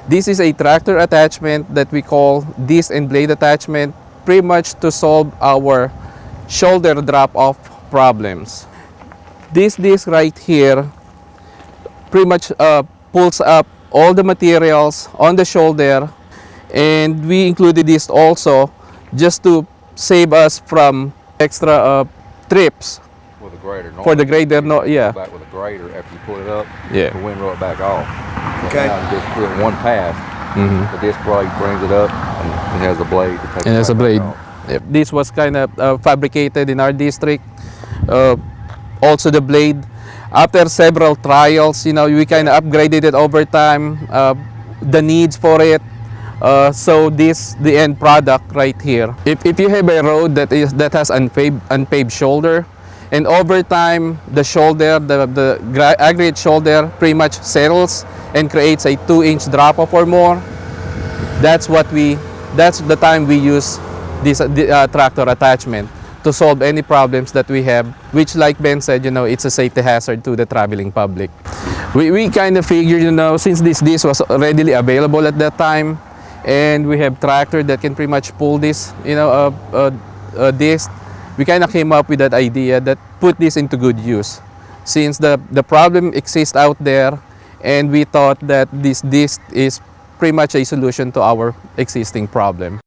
This is a tractor attachment that we call disc and blade attachment, pretty much to solve our shoulder drop-off problems. This disc right here pretty much pulls up all the materials on the shoulder, and we included this also just to save us from extra trips. With a grader. For the grader, no, yeah. Back with a grader after you pull it up, Yeah. the windrow it back off. Okay. Now you just put it in one pass. The disc brake brings it up and it has a blade to take And it there's a right blade. back off. Yep. This was kind of fabricated in our district. Also the blade. After several trials, we kind of upgraded it over time. The needs for it. So this the end product right here. If you have a road that has unpaved shoulder, and over time the shoulder, the aggregate shoulder pretty much settles and creates a 2-inch drop off or more. That's the time we use this tractor attachment to solve any problems that we have, which, like Ben said, it's a safety hazard to the traveling public. We kind of figured, since this was readily available at that time, and we have tractor that can pretty much pull this, disc, we kind of came up with that idea that put this into good use. Since the problem exists out there, and we thought that this disc is pretty much a solution to our existing problem.